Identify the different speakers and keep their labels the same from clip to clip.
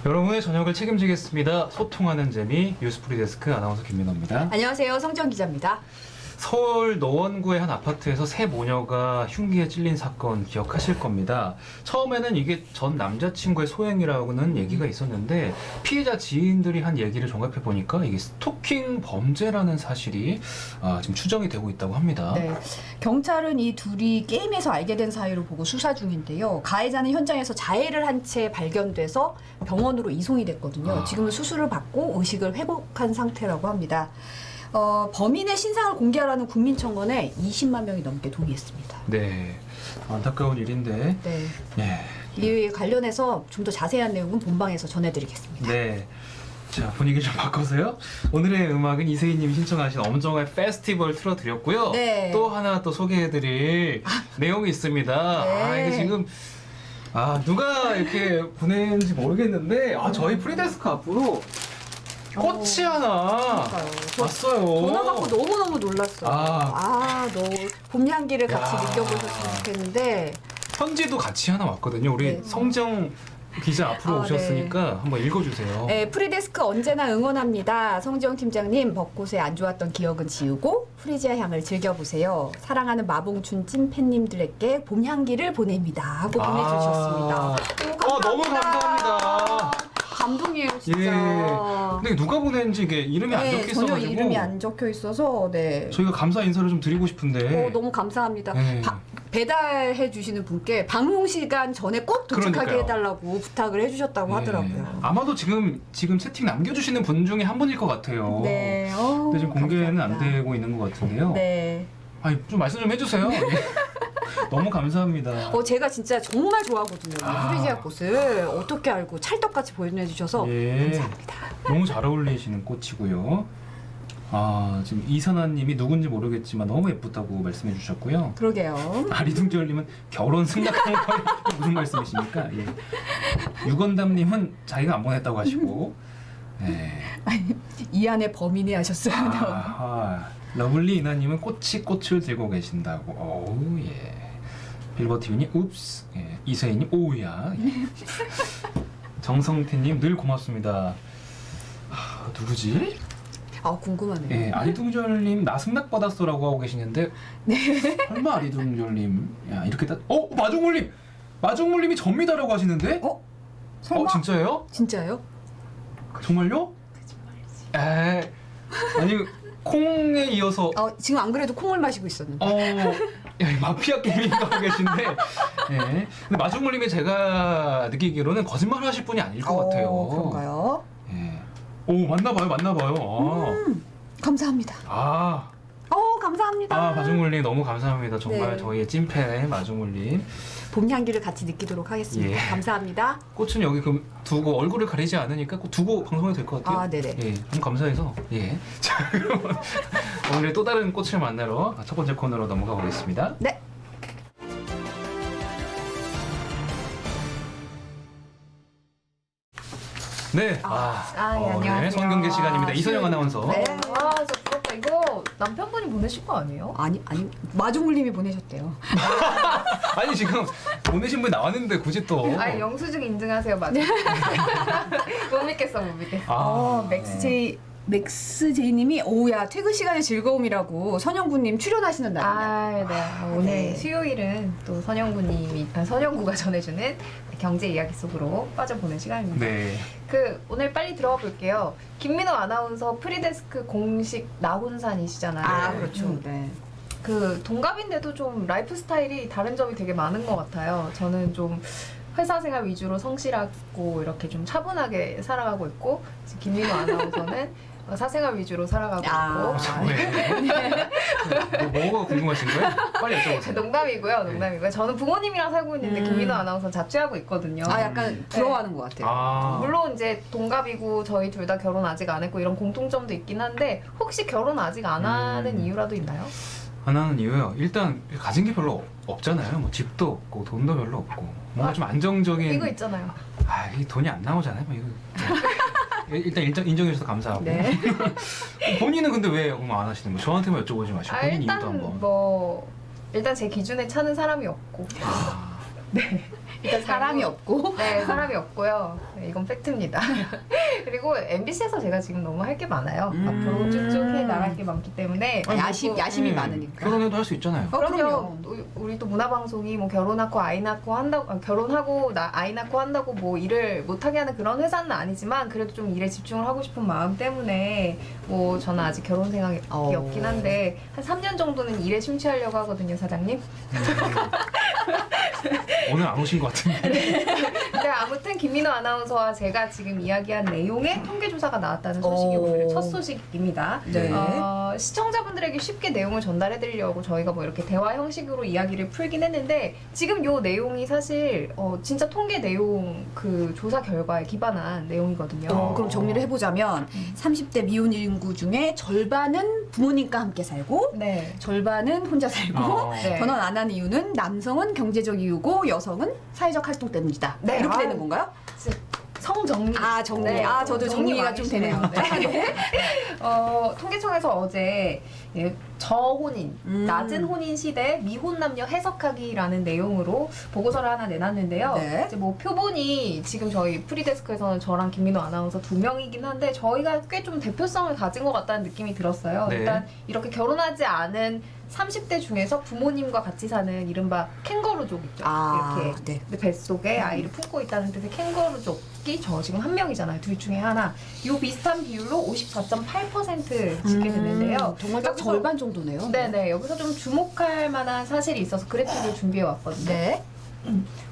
Speaker 1: 여러분의 저녁을 책임지겠습니다. 소통하는 재미 뉴스프리데스크 아나운서 김민호입니다.
Speaker 2: 안녕하세요. 성지연 기자입니다.
Speaker 1: 서울 노원구의 한 아파트에서 세 모녀가 흉기에 찔린 사건 기억하실 겁니다. 처음에는 이게 전 남자친구의 소행이라고는 얘기가 있었는데 피해자 지인들이 한 얘기를 종합해 보니까 이게 스토킹 범죄라는 사실이 지금 추정이 되고 있다고 합니다.
Speaker 2: 네, 경찰은 이 둘이 게임에서 알게 된 사이로 보고 수사 중인데요. 가해자는 현장에서 자해를 한 채 발견돼서 병원으로 이송이 됐거든요. 지금은 수술을 받고 의식을 회복한 상태라고 합니다. 범인의 신상을 공개하라는 국민청원에 20만 명이 넘게 동의했습니다.
Speaker 1: 네, 안타까운 일인데.
Speaker 2: 네. 이에 관련해서 좀 더 자세한 내용은 본방에서 전해드리겠습니다.
Speaker 1: 네. 자, 분위기 좀 바꿔서요. 오늘의 음악은 이세희님이 신청하신 엄정화의 페스티벌 틀어드렸고요.
Speaker 2: 네.
Speaker 1: 또 하나 또 소개해드릴 내용이 있습니다.
Speaker 2: 네.
Speaker 1: 이게 지금 누가 이렇게 보낸지 모르겠는데 저희 프리데스크 앞으로 꽃이 하나
Speaker 2: 그러니까요.
Speaker 1: 왔어요.
Speaker 2: 전화 받고 너무너무 놀랐어요. 너무 봄 향기를 같이
Speaker 1: 야.
Speaker 2: 느껴보셨으면 좋겠는데
Speaker 1: 편지도 같이 하나 왔거든요. 우리
Speaker 2: 네.
Speaker 1: 성정 기자 앞으로 오셨으니까 한번 읽어주세요.
Speaker 2: 네, 프리데스크 언제나 응원합니다. 성지영 팀장님, 벚꽃에 안 좋았던 기억은 지우고 프리지아 향을 즐겨보세요. 사랑하는 마봉춘 찐 팬님들에게 봄 향기를 보냅니다 하고 보내주셨습니다. 오,
Speaker 1: 너무 감사합니다.
Speaker 2: 감동이에요, 진짜.
Speaker 1: 예. 근데 누가 보낸지 이게 이름이 안 적혀
Speaker 2: 전혀
Speaker 1: 있어가지고
Speaker 2: 이름이 안 적혀 있어서
Speaker 1: 저희가 감사 인사를 좀 드리고 싶은데
Speaker 2: 너무 감사합니다.
Speaker 1: 네.
Speaker 2: 배달해 주시는 분께 방송 시간 전에 꼭 도착하게
Speaker 1: 그러니까요.
Speaker 2: 해달라고 부탁을 해주셨다고 하더라고요.
Speaker 1: 아마도 지금 채팅 남겨주시는 분 중에 한 분일 것 같아요.
Speaker 2: 네.
Speaker 1: 근데 지금 공개는 안
Speaker 2: 감사합니다.
Speaker 1: 되고 있는 것 같은데요.
Speaker 2: 네.
Speaker 1: 좀 말씀 좀 해주세요. 너무 감사합니다.
Speaker 2: 제가 진짜 정말 좋아하거든요. 이 프리지아 꽃을 어떻게 알고 찰떡같이 보내주셔서 감사합니다.
Speaker 1: 너무 잘 어울리시는 꽃이고요. 지금 이선아님이 누군지 모르겠지만 너무 예쁘다고 말씀해 주셨고요.
Speaker 2: 그러게요.
Speaker 1: 아리둥절님은 결혼 승낙한 거 무슨 말씀이십니까? 예. 유건담님은 자기가 안 보냈다고 하시고, 네.
Speaker 2: 이 안에 범인이 하셨어요.
Speaker 1: 러블리 이나님은 꽃을 들고 계신다고. 오우 예. 빌버티비님 읍스. 예. 이세희님 오우야. 예. 정성태님 늘 고맙습니다. 누구지?
Speaker 2: 궁금하네요.
Speaker 1: 예, 아리둥절님 나 승낙 받았어라고 하고 계시는데 설마 아리둥절님 이렇게 마중물님이 접니다라고 하시는데
Speaker 2: 설마?
Speaker 1: 진짜예요?
Speaker 2: 진짜요?
Speaker 1: 정말요? 거짓말이지. 아니 콩에 이어서
Speaker 2: 지금 안 그래도 콩을 마시고 있었는데.
Speaker 1: 마피아 게임인가 하고 계신데 예. 근데 마중물님이 제가 느끼기로는 거짓말 하실 분이 아닐 것 같아요.
Speaker 2: 그런가요?
Speaker 1: 예. 맞나봐요.
Speaker 2: 감사합니다. 감사합니다.
Speaker 1: 마중물님 너무 감사합니다. 정말
Speaker 2: 네.
Speaker 1: 저희의 찐팬 마중물님.
Speaker 2: 봄 향기를 같이 느끼도록 하겠습니다.
Speaker 1: 예.
Speaker 2: 감사합니다.
Speaker 1: 꽃은 여기 두고 얼굴을 가리지 않으니까 꼭 두고 방송해도 될 것 같아요.
Speaker 2: 네네.
Speaker 1: 예, 너무 감사해서. 예. 자, 그러면 오늘 또 다른 꽃을 만나러 첫 번째 코너로 넘어가 보겠습니다.
Speaker 2: 네.
Speaker 1: 네.
Speaker 3: 예,
Speaker 1: 네,
Speaker 3: 안녕하세요.
Speaker 1: 성경제 시간입니다. 이선영 아나운서.
Speaker 2: 네.
Speaker 3: 저 부럽다. 이거 남편분이 보내신 거 아니에요?
Speaker 2: 아니 마중물님이 보내셨대요.
Speaker 1: 아니 지금 보내신 분 나왔는데 굳이 또.
Speaker 3: 아니 영수증 인증하세요, 맞아. 못 믿겠어.
Speaker 2: 맥스제이님이 오우야 퇴근 시간의 즐거움이라고 선영구님 출연하시는 날입니다.
Speaker 3: 네. 오늘
Speaker 2: 네.
Speaker 3: 수요일은 또 선영구가 전해주는 경제 이야기 속으로 빠져보는 시간입니다.
Speaker 1: 네.
Speaker 3: 오늘 빨리 들어가 볼게요. 김민호 아나운서 프리데스크 공식 나훈산이시잖아요.
Speaker 2: 그렇죠. 네.
Speaker 3: 동갑인데도 좀 라이프 스타일이 다른 점이 되게 많은 것 같아요. 저는 좀 회사 생활 위주로 성실하고 이렇게 좀 차분하게 살아가고 있고, 김민호 아나운서는 사생활 위주로 살아가고 있고.
Speaker 1: 뭐가 궁금하신 거예요? 빨리 여쭤보세요.
Speaker 3: 농담이고요. 저는 부모님이랑 살고 있는데 김민호 아나운서 자취하고 있거든요.
Speaker 2: 약간 부러워하는 것 같아요.
Speaker 3: 물론 이제 동갑이고 저희 둘 다 결혼 아직 안 했고 이런 공통점도 있긴 한데 혹시 결혼 아직 안 하는 이유라도 있나요?
Speaker 1: 안 하는 이유요. 일단 가진 게 별로 없잖아요. 뭐 집도 없고 돈도 별로 없고 뭔가 좀 안정적인.
Speaker 3: 이거 있잖아요.
Speaker 1: 이 돈이 안 나오잖아요. 뭐 이거. 일단 인정해 주셔서 감사하고.
Speaker 2: 네.
Speaker 1: 본인은 근데 왜 그럼 안 하시는 거예요? 저한테만 여쭤보지 마시고 본인 이유도 한번.
Speaker 3: 일단 제 기준에 차는 사람이 없고.
Speaker 2: 일단 사람이 없고.
Speaker 3: 네, 사람이 없고요. 네, 이건 팩트입니다. 그리고 MBC에서 제가 지금 너무 할 게 많아요. 앞으로 쭉쭉 해 나갈 게 많기 때문에.
Speaker 2: 야심이 많으니까.
Speaker 1: 결혼해도 할 수 있잖아요.
Speaker 3: 그럼요. 우리 또 문화방송이 뭐 결혼하고 아이 낳고 한다고 결혼하고 아이 낳고 한다고 뭐 일을 못하게 하는 그런 회사는 아니지만 그래도 좀 일에 집중을 하고 싶은 마음 때문에 뭐 저는 아직 결혼 생각이 없긴 한데 한 3년 정도는 일에 심취하려고 하거든요, 사장님.
Speaker 1: 오늘 안 오신 것 같은데.
Speaker 3: 네, 아무튼 김민호 아나운서와 제가 지금 이야기한 내용의 통계조사가 나왔다는 소식이
Speaker 2: 오.
Speaker 3: 오늘 첫 소식입니다.
Speaker 2: 네.
Speaker 3: 시청자분들에게 쉽게 내용을 전달해드리려고 저희가 뭐 이렇게 대화 형식으로 이야기를 풀긴 했는데 지금 요 내용이 사실 진짜 통계 내용 그 조사 결과에 기반한 내용이거든요.
Speaker 2: 그럼 정리를 해보자면 30대 미혼 인구 중에 절반은 부모님과 함께 살고
Speaker 3: 네.
Speaker 2: 절반은 혼자 살고
Speaker 3: 네.
Speaker 2: 결혼 안 하는 이유는 남성은 경제적 이유고 여성은 사회적 활동 때문이다.
Speaker 3: 네.
Speaker 2: 이렇게
Speaker 3: 아,
Speaker 2: 되는 건가요?
Speaker 3: 성정리.
Speaker 2: 아 정리.
Speaker 3: 네,
Speaker 2: 아 저도 정리가
Speaker 3: 많이
Speaker 2: 좀
Speaker 3: 시네요.
Speaker 2: 되네요.
Speaker 3: 네. 통계청에서 어제 저혼인, 낮은 혼인 시대 미혼 남녀 해석하기라는 내용으로 보고서를 하나 내놨는데요.
Speaker 2: 네.
Speaker 3: 이제 뭐 표본이 지금 저희 프리데스크에서는 저랑 김민호 아나운서 2명이긴 한데 저희가 꽤 좀 대표성을 가진 것 같다는 느낌이 들었어요.
Speaker 1: 네.
Speaker 3: 일단 이렇게 결혼하지 않은 30대 중에서 부모님과 같이 사는 이른바 캥거루족 있죠. 이렇게
Speaker 2: 네.
Speaker 3: 근데 뱃속에 아이를 품고 있다는 뜻의 캥거루족이 저 지금 한 명이잖아요. 둘 중에 하나. 요 비슷한 비율로 54.8% 짓게 됐는데요.
Speaker 2: 정말 딱
Speaker 3: 여기서-
Speaker 2: 절반 정도네요.
Speaker 3: 네네. 여기서 좀 주목할 만한 사실이 있어서 그래프를 준비해 왔거든요.
Speaker 2: 네.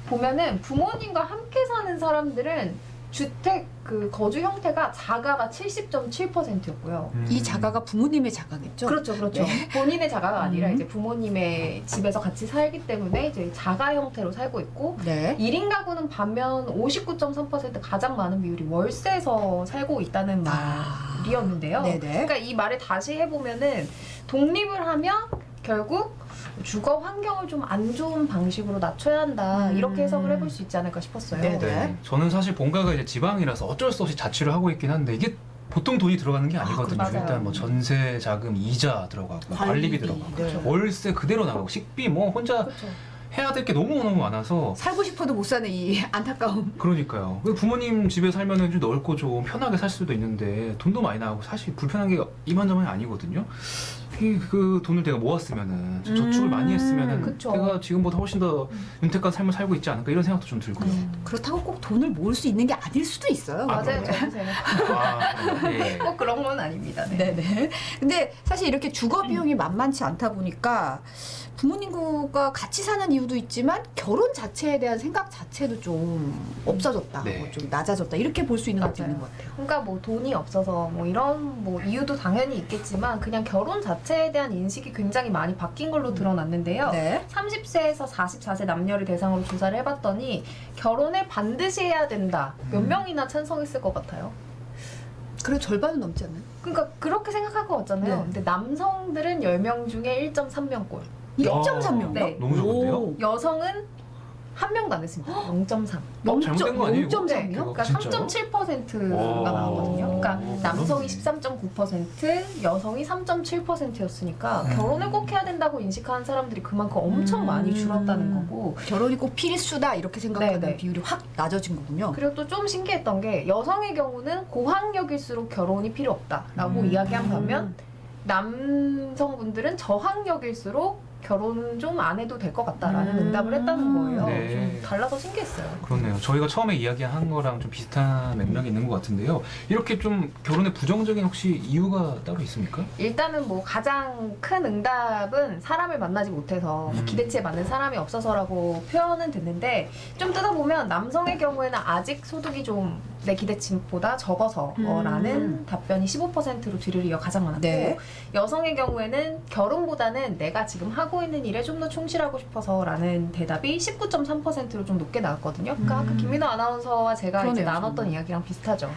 Speaker 3: 보면은 부모님과 함께 사는 사람들은 주택 그 거주 형태가 자가가 70.7%였고요.
Speaker 2: 이 자가가 부모님의 자가겠죠?
Speaker 3: 그렇죠, 그렇죠.
Speaker 2: 네.
Speaker 3: 본인의 자가가 아니라 이제 부모님의 집에서 같이 살기 때문에 이제 자가 형태로 살고 있고
Speaker 2: 네.
Speaker 3: 1인 가구는 반면 59.3% 가장 많은 비율이 월세에서 살고 있다는
Speaker 2: 아.
Speaker 3: 말이었는데요.
Speaker 2: 네네.
Speaker 3: 그러니까 이 말을 다시 해보면은 독립을 하면 결국 주거 환경을 좀 안 좋은 방식으로 낮춰야 한다 이렇게 해석을 해볼 수 있지 않을까 싶었어요.
Speaker 2: 네네.
Speaker 1: 네. 저는 사실 본가가 이제 지방이라서 어쩔 수 없이 자취를 하고 있긴 한데 이게 보통 돈이 들어가는 게 아니거든요.
Speaker 3: 맞아요.
Speaker 1: 일단 뭐 전세 자금, 이자 들어가고 관리비 들어가고
Speaker 2: 네.
Speaker 1: 월세 그대로 나가고 식비 뭐 혼자
Speaker 3: 그렇죠.
Speaker 1: 해야 될 게 너무 많아서
Speaker 2: 살고 싶어도 못 사는 이 안타까움.
Speaker 1: 그러니까요. 부모님 집에 살면은 좀 넓고 좀 편하게 살 수도 있는데 돈도 많이 나가고 사실 불편한 게 이만저만이 아니거든요. 그 돈을 내가 모았으면은 좀 저축을 많이 했으면은
Speaker 3: 그쵸.
Speaker 1: 내가 지금보다 훨씬 더 윤택한 삶을 살고 있지 않을까 이런 생각도 좀 들고요.
Speaker 2: 그렇다고 꼭 돈을 모을 수 있는 게 아닐 수도 있어요.
Speaker 1: 아,
Speaker 3: 맞아요,
Speaker 1: 그래요?
Speaker 3: 전세는.
Speaker 1: 네.
Speaker 3: 꼭 그런 건 아닙니다. 네.
Speaker 2: 네네. 근데 사실 이렇게 주거 비용이 만만치 않다 보니까 부모님과 같이 사는 이유도 있지만 결혼 자체에 대한 생각 자체도 좀 없어졌다,
Speaker 1: 네.
Speaker 2: 뭐좀 낮아졌다 이렇게 볼 수 있는 것도
Speaker 3: 맞아요.
Speaker 2: 있는 것 같아요.
Speaker 3: 그러니까 뭐 돈이 없어서 뭐 이런 뭐 이유도 당연히 있겠지만 그냥 결혼 자체에 대한 인식이 굉장히 많이 바뀐 걸로 드러났는데요.
Speaker 2: 네.
Speaker 3: 30세에서 44세 남녀를 대상으로 조사를 해봤더니 결혼을 반드시 해야 된다. 몇 명이나 찬성했을 것 같아요?
Speaker 2: 그래 절반은 넘지 않나요?
Speaker 3: 그러니까 그렇게 생각할 것 같잖아요.
Speaker 2: 네.
Speaker 3: 근데 남성들은 10명 중에 1.3명꼴.
Speaker 2: 1.3명.
Speaker 3: 네.
Speaker 1: 너무 좋은데요?
Speaker 3: 여성은 한 명도 안 했습니다. 0.3.
Speaker 1: 잘못된 거 아니에요, 이거?
Speaker 2: 0.3이요?
Speaker 3: 네, 그러니까
Speaker 1: 진짜요?
Speaker 3: 3.7%가
Speaker 1: 와.
Speaker 3: 나왔거든요. 그러니까 남성이
Speaker 1: 그러네.
Speaker 3: 13.9%, 여성이 3.7%였으니까
Speaker 1: 음.
Speaker 3: 결혼을 꼭 해야 된다고 인식하는 사람들이 그만큼 엄청 많이 줄었다는 거고.
Speaker 2: 결혼이 꼭 필수다 이렇게 생각하는
Speaker 3: 네네.
Speaker 2: 비율이 확 낮아진 거군요.
Speaker 3: 그리고 또 좀 신기했던 게 여성의 경우는 고학력일수록 결혼이 필요 없다라고 이야기한 반면 남성분들은 저학력일수록 결혼은 좀 안 해도 될 것 같다라는 응답을 했다는 거예요.
Speaker 1: 네.
Speaker 3: 좀 달라서 신기했어요.
Speaker 1: 그렇네요. 저희가 처음에 이야기한 거랑 좀 비슷한 맥락이 있는 것 같은데요. 이렇게 좀 결혼에 부정적인 혹시 이유가 따로 있습니까?
Speaker 3: 일단은 뭐 가장 큰 응답은 사람을 만나지 못해서 뭐 기대치에 맞는 사람이 없어서라고 표현은 됐는데 좀 뜯어보면 남성의 경우에는 아직 소득이 좀 내 기대치보다 적어서라는 답변이 15%로 뒤를 가장 많았고
Speaker 2: 네.
Speaker 3: 여성의 경우에는 결혼보다는 내가 지금 하고 있는 일에 좀 더 충실하고 싶어서라는 대답이 19.3%로 좀 높게 나왔거든요. 그러니까 아까 김민호 아나운서와 제가 이제
Speaker 2: 그러네요,
Speaker 3: 나눴던
Speaker 2: 정말.
Speaker 3: 이야기랑 비슷하죠.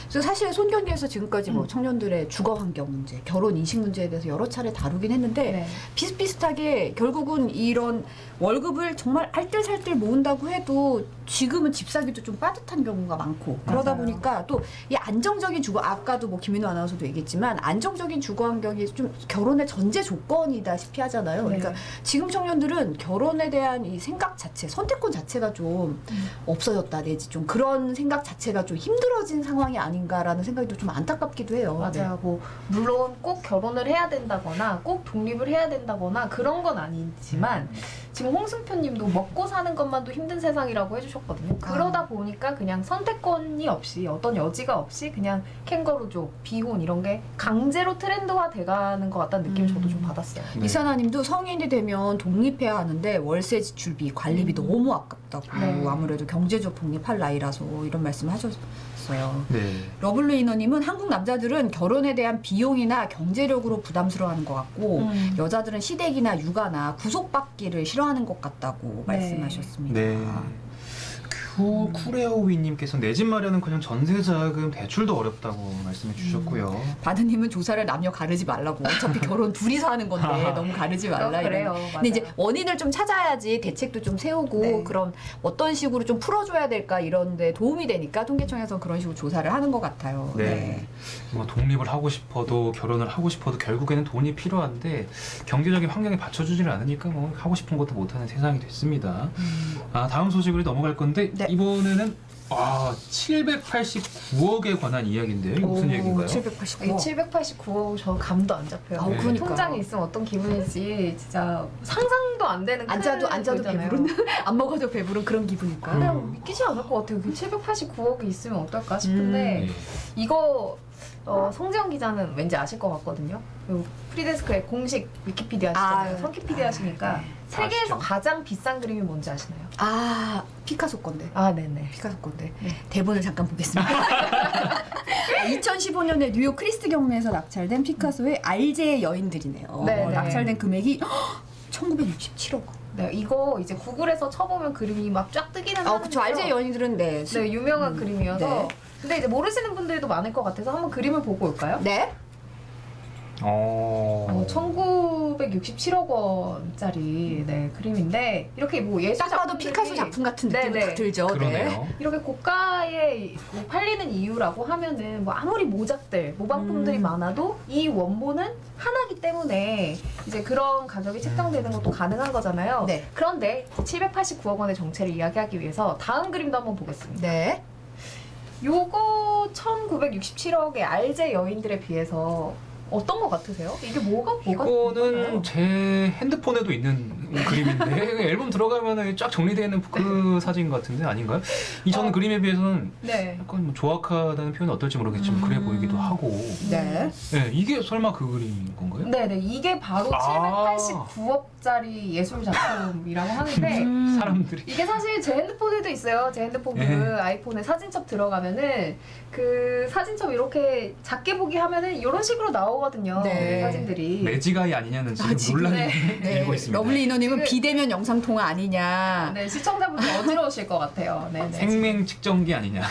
Speaker 2: 그래서 사실 손경기에서 지금까지 뭐 청년들의 주거 환경 문제, 결혼 인식 문제에 대해서 여러 차례 다루긴 했는데
Speaker 3: 네.
Speaker 2: 비슷비슷하게 결국은 이런 월급을 정말 알뜰살뜰 모은다고 해도 지금은 집 사기도 좀 빠듯한 경우가 많고 그러다
Speaker 3: 맞아요.
Speaker 2: 보니까 또 이 안정적인 주거 아까도 뭐 김민호 아나운서도 얘기했지만 안정적인 주거 환경이 좀 결혼의 전제 조건이다시피 하잖아요. 그러니까
Speaker 3: 네.
Speaker 2: 지금 청년들은 결혼에 대한 이 생각 자체, 선택권 자체가 좀 없어졌다 내지 좀 그런 생각 자체가 좀 힘들어진 상황이 아닌가라는 생각이 좀 안타깝기도 해요.
Speaker 3: 맞아요. 뭐 물론 꼭 결혼을 해야 된다거나 꼭 독립을 해야 된다거나 그런 건 아니지만 지금 홍승표님도 먹고 사는 것만도 힘든 세상이라고 해주셨거든요. 그러다 보니까 그냥 선택권이 없이 어떤 여지가 없이 그냥 캥거루족, 비혼 이런 게 강제로 트렌드화 돼가는 것 같다는 느낌을 저도 좀 받았어요.
Speaker 1: 네.
Speaker 2: 이사나님 님도 성인이 되면 독립해야 하는데 월세 지출비, 관리비 너무 아깝다고.
Speaker 3: 네.
Speaker 2: 아무래도 경제적 독립할 나이라서 이런 말씀 하셨어요.
Speaker 1: 네.
Speaker 2: 러블리너님은 한국 남자들은 결혼에 대한 비용이나 경제력으로 부담스러워하는 것 같고 여자들은 시댁이나 육아나 구속받기를 싫어하는 것 같다고
Speaker 3: 네.
Speaker 2: 말씀하셨습니다.
Speaker 1: 네. 쿠레오위님께서 내 집 마련은 그냥 전세자금 대출도 어렵다고 말씀해 주셨고요.
Speaker 2: 바드님은 조사를 남녀 가르지 말라고. 어차피 결혼 둘이서 하는 건데 너무 가르지 말라.
Speaker 3: 그래요.
Speaker 2: 이런.
Speaker 3: 맞아요.
Speaker 2: 근데 이제 원인을 좀 찾아야지 대책도 좀 세우고
Speaker 3: 네.
Speaker 2: 그런 어떤 식으로 좀 풀어줘야 될까 이런데 도움이 되니까 통계청에서 그런 식으로 조사를 하는 것 같아요.
Speaker 1: 네. 뭐 독립을 하고 싶어도 결혼을 하고 싶어도 결국에는 돈이 필요한데 경제적인 환경에 받쳐주지를 않으니까 뭐 하고 싶은 것도 못하는 세상이 됐습니다. 다음 소식으로 넘어갈 건데
Speaker 2: 네.
Speaker 1: 이번에는 789억에 관한 이야기인데요. 이게 무슨 얘기인가요?
Speaker 2: 789억.
Speaker 3: 789억 저 감도 안 잡혀요.
Speaker 2: 아우,
Speaker 1: 네.
Speaker 2: 그러니까.
Speaker 3: 통장에 있으면 어떤 기분일지 진짜 상상도 안 되는
Speaker 2: 앉아도
Speaker 3: 돈이잖아요.
Speaker 2: 배부른 안 먹어도 배부른 그런 기분일까?
Speaker 3: 그냥 믿기지 않을 것 같아요. 789억이 있으면 어떨까 싶은데
Speaker 1: 네.
Speaker 3: 이거 송지영 기자는 왠지 아실 것 같거든요. 요 프리데스크의 공식 위키피디아 시잖아요. 성키피디아 하시니까
Speaker 2: 네.
Speaker 3: 세계에서
Speaker 1: 아시죠?
Speaker 3: 가장 비싼 그림이 뭔지 아시나요?
Speaker 2: 피카소 건데.
Speaker 3: 네네.
Speaker 2: 피카소 건데.
Speaker 3: 네.
Speaker 2: 대본을 잠깐 보겠습니다. 2015년에 뉴욕 크리스트 경매에서 낙찰된 피카소의 알제의 여인들이네요.
Speaker 3: 네, 네.
Speaker 2: 낙찰된 금액이 1967억.
Speaker 3: 네, 이거 이제 구글에서 쳐보면 그림이 막 쫙 뜨기는 하는데요.
Speaker 2: 그쵸. 알제의 여인들은 네.
Speaker 3: 네, 유명한 그림이어서.
Speaker 2: 네.
Speaker 3: 근데 이제 모르시는 분들도 많을 것 같아서 한번 그림을 보고 올까요?
Speaker 2: 네.
Speaker 3: 1967억 원짜리 그림인데 이렇게 뭐 예술
Speaker 2: 딱 봐도
Speaker 3: 작품들이
Speaker 2: 피카소 작품 같은 느낌이
Speaker 3: 네네.
Speaker 2: 딱 들죠. 네.
Speaker 1: 그러네요.
Speaker 3: 이렇게 고가에 뭐 팔리는 이유라고 하면은 뭐 아무리 모작들, 모방품들이 많아도 이 원본은 하나기 때문에 이제 그런 가격이 책정되는 것도 가능한 거잖아요.
Speaker 2: 네.
Speaker 3: 그런데 789억 원의 정체를 이야기하기 위해서 다음 그림도 한번 보겠습니다.
Speaker 2: 네.
Speaker 3: 요거 1967억의 알제 여인들에 비해서 어떤 거 같으세요? 이게 뭐가
Speaker 1: 이거는 제 핸드폰에도 있는 그림인데 앨범 들어가면 쫙 정리되어 있는 그 사진 같은데 아닌가요? 저는 그림에 비해서는
Speaker 3: 네.
Speaker 1: 약간 뭐 조악하다는 표현이 어떨지 모르겠지만 그래 보이기도 하고.
Speaker 2: 네.
Speaker 1: 네, 이게 설마 그 그림인 건가요?
Speaker 3: 네네, 이게 바로
Speaker 1: 아.
Speaker 3: 789억짜리 예술 작품이라고 하는데
Speaker 1: 사람들이
Speaker 3: 이게 사실 제 핸드폰에도 있어요. 제 핸드폰 그
Speaker 1: 네.
Speaker 3: 아이폰에 사진첩 들어가면은 그 사진첩 이렇게 작게 보기 하면은 이런 식으로 나오거든요.
Speaker 2: 네.
Speaker 3: 사진들이.
Speaker 1: 매지가이 아니냐는 지금
Speaker 2: 지금
Speaker 1: 논란이
Speaker 2: 네.
Speaker 1: 일고 있습니다.
Speaker 2: 러블리 이너님은
Speaker 3: 지금-
Speaker 2: 비대면 영상 통화 아니냐.
Speaker 3: 네, 시청자분들 어지러우실 것 같아요. 네네.
Speaker 1: 생명 측정기 아니냐.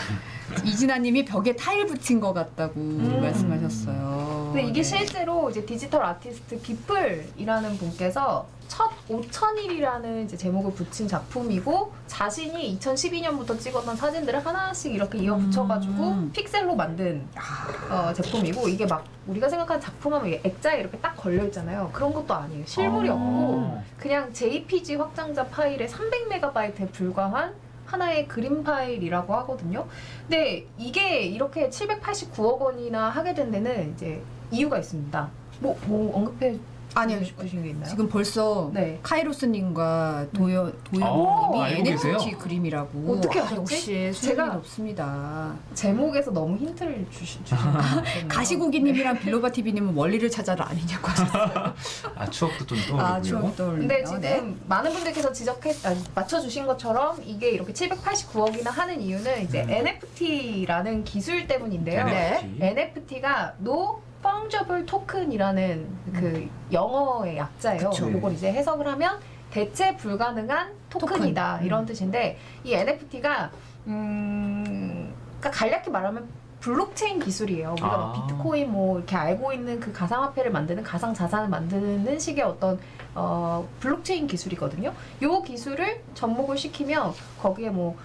Speaker 2: 이진아님이 벽에 타일 붙인 것 같다고 말씀하셨어요.
Speaker 3: 근데 이게
Speaker 2: 네.
Speaker 3: 실제로 이제 디지털 아티스트 비플이라는 분께서 첫 5,000일이라는 이제 제목을 붙인 작품이고 자신이 2012년부터 찍었던 사진들을 하나씩 이렇게 이어 붙여가지고 픽셀로 만든 제품이고 이게 막 우리가 생각하는 작품하면 이게 액자에 이렇게 딱 걸려 있잖아요. 그런 것도 아니에요. 실물이 없고 그냥 JPG 확장자 파일에 300MB에 불과한 하나의 그림 파일이라고 하거든요. 근데 이게 이렇게 789억 원이나 하게 된 데는 이제 이유가 있습니다. 뭐 언급해
Speaker 2: 아니요.
Speaker 3: 주신 게 있나요?
Speaker 2: 지금 벌써
Speaker 3: 네.
Speaker 2: 카이로스님과
Speaker 1: 오,
Speaker 2: 도현님이
Speaker 1: 알고
Speaker 2: NFT
Speaker 1: 계세요?
Speaker 2: 그림이라고.
Speaker 3: 어떻게 아셨지?
Speaker 2: 역시 수준이
Speaker 3: 제가-
Speaker 2: 높습니다.
Speaker 3: 제목에서 너무 힌트를 주셨네요.
Speaker 2: 가시고기님이랑 빌로바 TV님은 원리를 찾아라 아니냐고 하셨어요.
Speaker 1: 추억도 좀 떠오르고요.
Speaker 2: 추억 떠올리네요.
Speaker 3: 근데 지금 많은 분들께서 맞춰주신 것처럼 이게 이렇게 789억이나 하는 이유는 이제 NFT라는 기술 때문인데요.
Speaker 1: NFT.
Speaker 3: NFT가 No Fungible Token이라는 그 영어의 약자예요.
Speaker 2: 그쵸.
Speaker 3: 그걸 이제 해석을 하면 대체 불가능한 토큰이다
Speaker 2: 토큰.
Speaker 3: 이런 뜻인데 이 NFT가 그러니까 간략히 말하면 블록체인 기술이에요. 우리가 막 비트코인 뭐 이렇게 알고 있는 그 가상화폐를 만드는 가상 자산을 만드는 식의 어떤 블록체인 기술이거든요. 요 기술을 접목을 시키면 거기에 뭐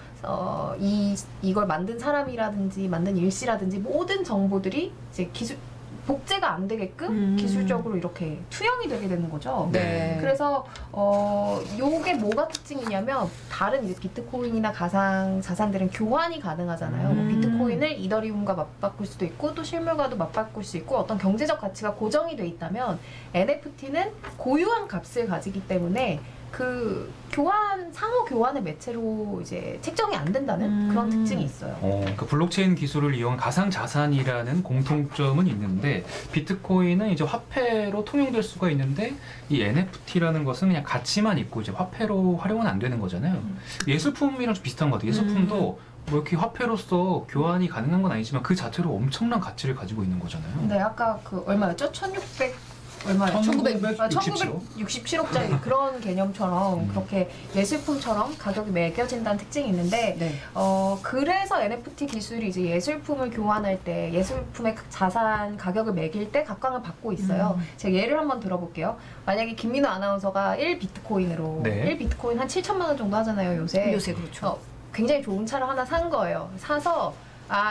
Speaker 3: 이걸 만든 사람이라든지 만든 일시라든지 모든 정보들이 이제 복제가 안 되게끔 기술적으로 이렇게 투영이 되게 되는 거죠.
Speaker 2: 네.
Speaker 3: 그래서 요게 뭐가 특징이냐면 다른 이제 비트코인이나 가상 자산들은 교환이 가능하잖아요. 뭐 비트코인을 이더리움과 맞바꿀 수도 있고 또 실물과도 맞바꿀 수 있고 어떤 경제적 가치가 고정이 돼 있다면 NFT는 고유한 값을 가지기 때문에 그 상호 교환의 매체로 이제 책정이 안 된다는 그런 특징이 있어요.
Speaker 1: 그 블록체인 기술을 이용한 가상 자산이라는 공통점은 있는데 비트코인은 이제 화폐로 통용될 수가 있는데 이 NFT라는 것은 그냥 가치만 있고 이제 화폐로 활용은 안 되는 거잖아요. 예술품이랑 좀 비슷한 것 같아요. 예술품도 뭐 이렇게 화폐로서 교환이 가능한 건 아니지만 그 자체로 엄청난 가치를 가지고 있는 거잖아요.
Speaker 3: 네, 아까 그 얼마였죠? 1967억짜리 그런 개념처럼 그렇게 예술품처럼 가격이 매겨진다는 특징이 있는데
Speaker 2: 네.
Speaker 3: 그래서 NFT 기술이 이제 예술품을 교환할 때 예술품의 자산 가격을 매길 때 각광을 받고 있어요. 제가 예를 한번 들어볼게요. 만약에 김민우 아나운서가 1비트코인으로
Speaker 1: 네.
Speaker 3: 1비트코인 한 7천만 원 정도 하잖아요, 요새.
Speaker 2: 요새 그렇죠.
Speaker 3: 굉장히 좋은 차를 하나 산 거예요. 사서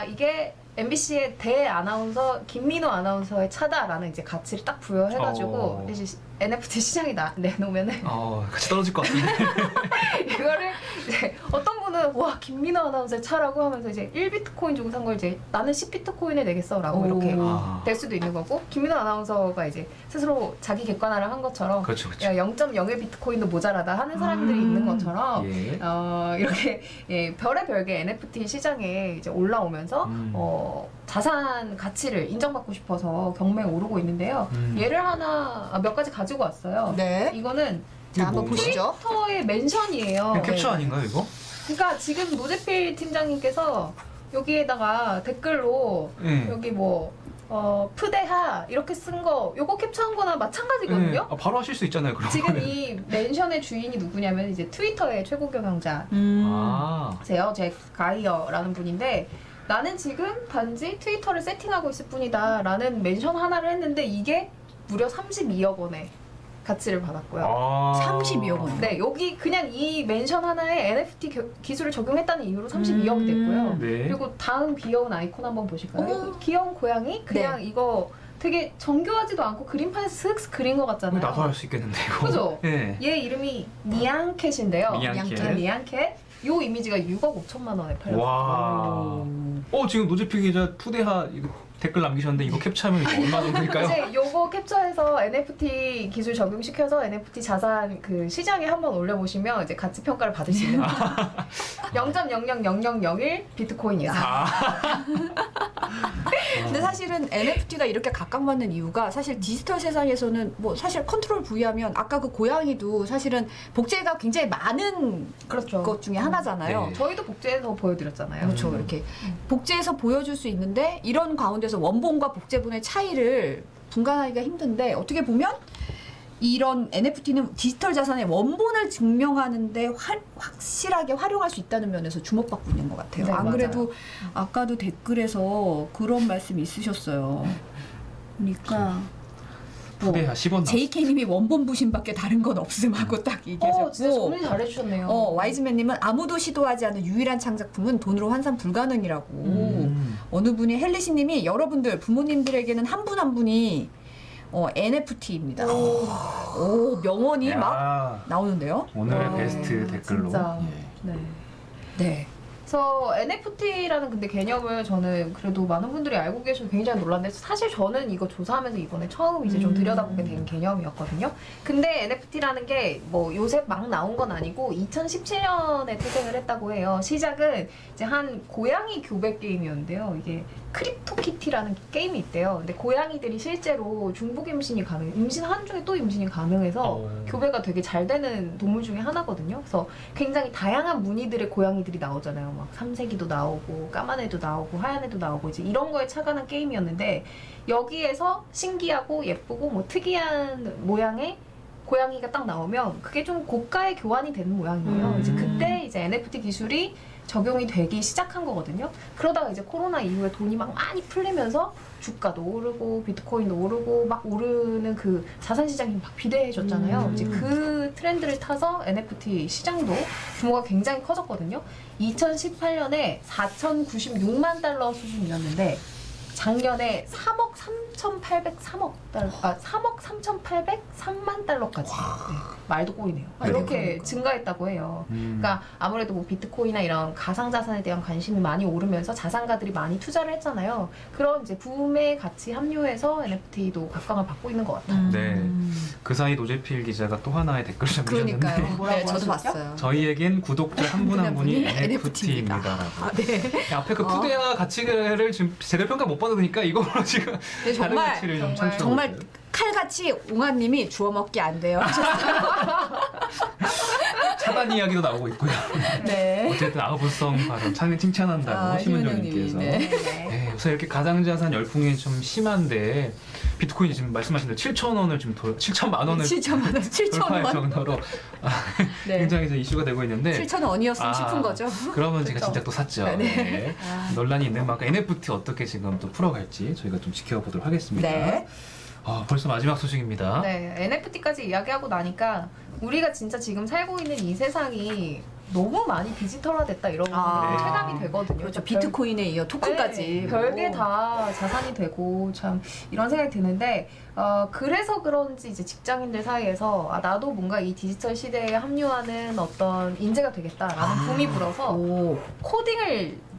Speaker 3: 이게 MBC의 대 아나운서 김민호 아나운서의 차다라는 이제 가치를 딱 부여해가지고 이제 NFT 시장에 내놓으면은
Speaker 1: 같이 떨어질 것 같은데.
Speaker 3: 이거를 이제 어떤 분은 와 김민호 아나운서의 차라고 하면서 이제 1비트코인 주고 산 걸 이제 나는 10비트코인에 내겠어라고 이렇게 될 수도 있는 거고 김민호 아나운서가 이제 스스로 자기 객관화를 한 것처럼
Speaker 1: 그렇죠, 그렇죠.
Speaker 3: 야 0.01비트코인도 모자라다 하는 사람들이 있는 것처럼
Speaker 1: 예.
Speaker 3: 이렇게 별의 별개 NFT 시장에 이제 올라오면서 자산 가치를 인정받고 싶어서 경매에 오르고 있는데요. 예를 하나 몇 가지 가지고 왔어요.
Speaker 2: 네.
Speaker 3: 이거는
Speaker 2: 자, 한번
Speaker 1: 뭔가?
Speaker 2: 보시죠.
Speaker 3: 트위터의 멘션이에요.
Speaker 1: 이거 캡처 아닌가요 이거?
Speaker 3: 그러니까 지금 노재필 팀장님께서 여기에다가 댓글로
Speaker 1: 네.
Speaker 3: 여기 뭐 푸대하 이렇게 쓴 거 요거 캡처한 거나 마찬가지거든요.
Speaker 1: 네. 바로 하실 수 있잖아요 그럼.
Speaker 3: 지금 이 멘션의 주인이 누구냐면 이제 트위터의 최고 경영자 세요. 잭 가이어라는 분인데 나는 지금 단지 트위터를 세팅하고 있을 뿐이다 라는 멘션 하나를 했는데 이게 무려 32억 원의 가치를 받았고요.
Speaker 2: 32억 원.
Speaker 3: 네, 여기 그냥 이 멘션 하나에 NFT 기술을 적용했다는 이유로 32억이 됐고요.
Speaker 1: 네.
Speaker 3: 그리고 다음 귀여운 아이콘 한번 보실까요?
Speaker 2: 어머.
Speaker 3: 귀여운 고양이? 그냥 이거 되게 정교하지도 않고 그림판에서 슥슥 그린 것 같잖아요.
Speaker 1: 나도 할 수 있겠는데 이거.
Speaker 3: 그죠?
Speaker 1: 네.
Speaker 3: 얘 이름이 니앙캣인데요.
Speaker 1: 니앙캣.
Speaker 3: 니앙캣. 요 이미지가 6억 5천만 원에 팔렸어요.
Speaker 1: 와. 지금 노재필 기자 푸대하 이거 댓글 남기셨는데 이거 캡처하면 이거 얼마 정도일까요?
Speaker 3: 이제 요거 캡처해서 NFT 기술 적용시켜서 NFT 자산 그 시장에 한번 올려보시면 이제 가치 평가를 받을 수 있는 0.000001 비트코인이다.
Speaker 2: 근데 사실은 NFT가 이렇게 각광받는 이유가 사실 디지털 세상에서는 뭐 사실 컨트롤 V하면 아까 그 고양이도 사실은 복제가 굉장히 많은
Speaker 3: 그렇죠.
Speaker 2: 것 중에 하나잖아요.
Speaker 1: 네.
Speaker 3: 저희도 복제해서 보여드렸잖아요.
Speaker 2: 그렇죠. 이렇게 복제해서 보여줄 수 있는데 이런 가운데서 원본과 복제본의 차이를 분간하기가 힘든데 어떻게 보면 이런 NFT는 디지털 자산의 원본을 증명하는데 확실하게 활용할 수 있다는 면에서 주목받고 있는 것 같아요.
Speaker 3: 네,
Speaker 2: 안
Speaker 3: 맞아요.
Speaker 2: 그래도 아까도 댓글에서 그런 말씀이 있으셨어요. 그러니까
Speaker 1: 푸대하 10원
Speaker 2: JK님이 원본 부심밖에 다른 건 없음 하고 딱
Speaker 3: 진짜
Speaker 2: 얘기하셨고
Speaker 3: 정리 잘해주셨네요.
Speaker 2: 와이즈맨님은 아무도 시도하지 않은 유일한 창작품은 돈으로 환산 불가능이라고 어느 분이 헬리시님이 여러분들 부모님들에게는 한 분 한 분이 NFT입니다. 오 명언이 막 나오는데요.
Speaker 1: 오늘의 베스트 댓글로.
Speaker 3: 진짜.
Speaker 1: 예.
Speaker 3: 네.
Speaker 2: 네.
Speaker 3: 그래서 NFT라는 근데 개념을 저는 그래도 많은 분들이 알고 계셔서 굉장히 놀랐는데 사실 저는 이거 조사하면서 이번에 처음 이제 좀 들여다보게 된 개념이었거든요. 근데 NFT라는 게 뭐 요새 막 나온 건 아니고 2017년에 태생을 했다고 해요. 시작은 이제 한 고양이 교배 게임이었는데요. 이게 크립토키티라는 게임이 있대요. 근데 고양이들이 실제로 중복 임신이 임신 한 중에 또 임신이 가능해서 교배가 되게 잘 되는 동물 중에 하나거든요. 그래서 굉장히 다양한 무늬들의 고양이들이 나오잖아요. 막 삼색이도 나오고 까만 애도 나오고 하얀 애도 나오고 이제 이런 거에 착안한 게임이었는데 여기에서 신기하고 예쁘고 뭐 특이한 모양의 고양이가 딱 나오면 그게 좀 고가의 교환이 되는 모양이에요. 이제 그때 이제 NFT 기술이 적용이 되기 시작한 거거든요. 그러다가 이제 코로나 이후에 돈이 막 많이 풀리면서 주가도 오르고 비트코인도 오르고 막 오르는 그 자산 시장이 막 비대해졌잖아요. 이제 그 트렌드를 타서 NFT 시장도 규모가 굉장히 커졌거든요. 2018년에 4,096만 달러 수준이었는데 작년에 3억 3,803억 달러, 3억 3,803만 달러까지 네, 말도 꼬이네요. 이렇게
Speaker 2: 그러니까.
Speaker 3: 증가했다고 해요. 그러니까 아무래도 뭐 비트코인이나 이런 가상자산에 대한 관심이 많이 오르면서 자산가들이 많이 투자를 했잖아요. 그런 이제 붐에 같이 합류해서 NFT도 각광을 받고 있는 것 같아요.
Speaker 1: 네. 그 사이 노재필 기자가 또 하나의 댓글을 남기셨는데
Speaker 2: 그러니까요.
Speaker 3: 뭐라고
Speaker 2: 네, 저도
Speaker 3: 하셨죠?
Speaker 2: 봤어요.
Speaker 1: 저희에겐 구독자 한 분 한 분이
Speaker 2: NFT입니다.
Speaker 1: NFT입니다라고.
Speaker 2: 아, 네.
Speaker 1: 앞에 그 푸드와 가치를 지금 제대로 평가 못 받으니까 이걸로 지금
Speaker 2: 네,
Speaker 1: 다른
Speaker 2: 정말
Speaker 1: 가치를 좀
Speaker 3: 정말,
Speaker 1: 창출하고
Speaker 2: 정말
Speaker 1: 있어요.
Speaker 2: 칼같이 옹아님이 주워 먹기 안 돼요.
Speaker 1: 차단 이야기도 나오고 있고요.
Speaker 3: 네.
Speaker 1: 어쨌든 아우브성 발언 칭찬한다고 심은정님께서.
Speaker 2: 네.
Speaker 1: 네, 요새 이렇게 가상자산 열풍이 좀 심한데 비트코인이 지금 말씀하신 대로 7,000원을 지금 7천만 원을
Speaker 2: 7천만 원, 7천
Speaker 1: 돌파할
Speaker 2: 원.
Speaker 1: 정도로
Speaker 2: 네.
Speaker 1: 굉장히 이제 이슈가 되고 있는데
Speaker 2: 7천 원이었으면 싶은 거죠.
Speaker 1: 그러면 제가
Speaker 3: 그쵸.
Speaker 1: 진짜 또 샀죠.
Speaker 2: 네.
Speaker 1: 네.
Speaker 2: 아.
Speaker 1: 논란이 있는 만큼 NFT 어떻게 지금 또 풀어갈지 저희가 좀 지켜보도록 하겠습니다.
Speaker 2: 네.
Speaker 1: 벌써 마지막 소식입니다.
Speaker 3: 네, NFT까지 이야기하고 나니까 우리가 진짜 지금 살고 있는 이 세상이 너무 많이 디지털화됐다 이런
Speaker 2: 아.
Speaker 3: 체감이 되거든요.
Speaker 2: 그렇죠. 비트코인에 이어 토큰까지.
Speaker 3: 네, 별게 다 자산이 되고 참 이런 생각이 드는데 그래서 그런지 이제 직장인들 사이에서 나도 뭔가 이 디지털 시대에 합류하는 어떤 인재가 되겠다라는 붐이 불어서
Speaker 2: 오.
Speaker 3: 코딩을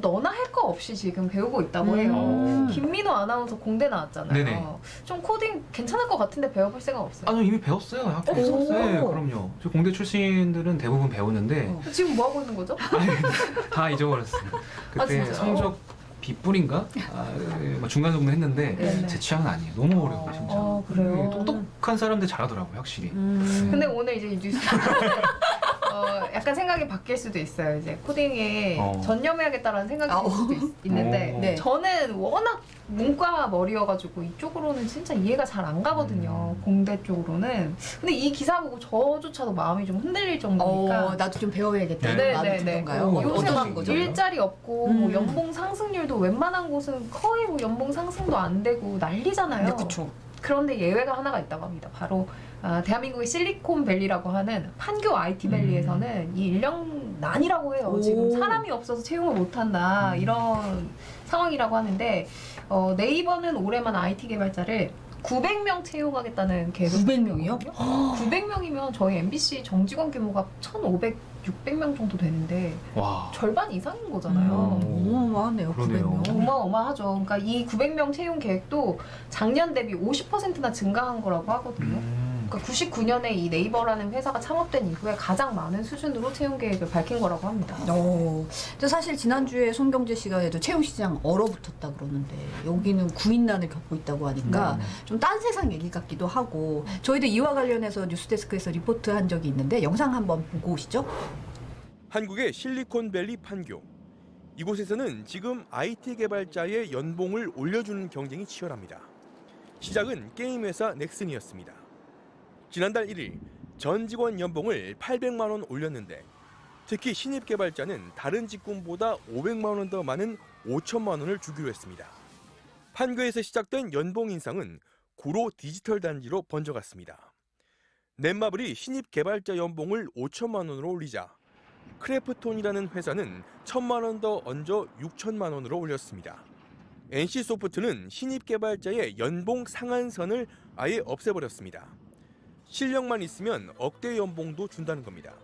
Speaker 3: 너나 할 거 없이 지금 배우고 있다고 해요. 김민호 아나운서 공대 나왔잖아요.
Speaker 1: 네네.
Speaker 3: 좀 코딩 괜찮을 것 같은데 배워볼 생각 없어요?
Speaker 1: 저 이미 배웠어요. 학교에서.
Speaker 2: 오.
Speaker 1: 네, 그럼요. 저 공대 출신들은 대부분 배우는데
Speaker 3: 지금 뭐 하고 있는 거죠?
Speaker 1: 다 잊어버렸어요. 그때
Speaker 3: 진짜요?
Speaker 1: 성적 B뿔인가? 중간 정도 했는데
Speaker 3: 네네.
Speaker 1: 제 취향은 아니에요. 너무 어려워요, 진짜.
Speaker 3: 그래요?
Speaker 1: 똑똑한 사람들 잘하더라고요, 확실히.
Speaker 3: 근데 오늘 이제 이 뉴스 약간 생각이 바뀔 수도 있어요. 이제 코딩에 전념해야겠다라는 생각이 들 수도 있는데
Speaker 1: 오.
Speaker 2: 네.
Speaker 3: 저는 워낙 문과 머리여가지고 이쪽으로는 진짜 이해가 잘 안 가거든요. 공대 쪽으로는. 근데 이 기사 보고 저조차도 마음이 좀 흔들릴 정도니까.
Speaker 2: 나도 좀 배워야겠다.
Speaker 1: 네.
Speaker 2: 마음이 들던가요?
Speaker 1: 오,
Speaker 3: 요새
Speaker 1: 어떤
Speaker 3: 막
Speaker 1: 식으로요?
Speaker 3: 일자리 없고 뭐 연봉 상승률도 웬만한 곳은 거의 뭐 연봉 상승도 안 되고 난리잖아요.
Speaker 2: 네, 그렇죠.
Speaker 3: 그런데 예외가 하나가 있다고 합니다. 바로 대한민국의 실리콘밸리라고 하는 판교 IT밸리에서는 이 인력난이라고 해요.
Speaker 2: 오.
Speaker 3: 지금 사람이 없어서 채용을 못한다 이런 상황이라고 하는데 네이버는 올해만 IT 개발자를 900명 채용하겠다는 계획을
Speaker 2: 900명이요?
Speaker 3: 900명이면 저희 MBC 정직원 규모가 1,500, 600명 정도 되는데
Speaker 1: 와.
Speaker 3: 절반 이상인 거잖아요.
Speaker 2: 어마어마하네요.
Speaker 1: 그러네요.
Speaker 2: 900명.
Speaker 3: 어마어마하죠. 그러니까 이 900명 채용 계획도 작년 대비 50%나 증가한 거라고 하거든요. 그러니까 99년에 이 네이버라는 회사가 창업된 이후에 가장 많은 수준으로 채용 계획을 밝힌 거라고 합니다.
Speaker 2: 근데 사실 지난주에 손경제 시간에도 채용 시장 얼어붙었다 그러는데 여기는 구인난을 겪고 있다고 하니까 좀 딴 세상 얘기 같기도 하고 저희도 이와 관련해서 뉴스데스크에서 리포트한 적이 있는데 영상 한번 보고 오시죠.
Speaker 4: 한국의 실리콘밸리 판교. 이곳에서는 지금 IT 개발자의 연봉을 올려주는 경쟁이 치열합니다. 시작은 게임 회사 넥슨이었습니다. 지난달 1일 전 직원 연봉을 800만 원 올렸는데 특히 신입 개발자는 다른 직군보다 500만 원 더 많은 5천만 원을 주기로 했습니다. 판교에서 시작된 연봉 인상은 구로 디지털 단지로 번져갔습니다. 넷마블이 신입 개발자 연봉을 5천만 원으로 올리자 크래프톤이라는 회사는 1,000만 원 더 얹어 6천만 원으로 올렸습니다. NC소프트는 신입 개발자의 연봉 상한선을 아예 없애버렸습니다. 실력만 있으면 억대 연봉도 준다는 겁니다.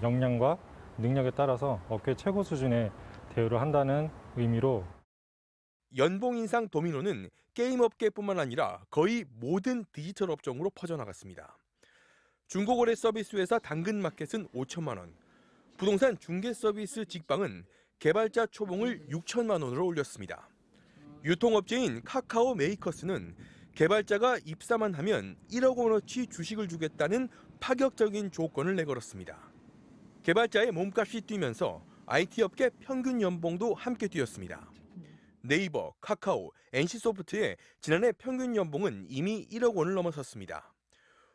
Speaker 5: 역량과 능력에 따라서 업계 최고 수준의 대우를 한다는 의미로
Speaker 4: 연봉 인상 도미노는 게임 업계뿐만 아니라 거의 모든 디지털 업종으로 퍼져나갔습니다. 중고거래 서비스 회사 당근마켓은 5천만 원, 부동산 중개 서비스 직방은 개발자 초봉을 6천만 원으로 올렸습니다. 유통업체인 카카오 메이커스는 개발자가 입사만 하면 1억 원어치 주식을 주겠다는 파격적인 조건을 내걸었습니다. 개발자의 몸값이 뛰면서 IT 업계 평균 연봉도 함께 뛰었습니다. 네이버, 카카오, NC소프트의 지난해 평균 연봉은 이미 1억 원을 넘어섰습니다.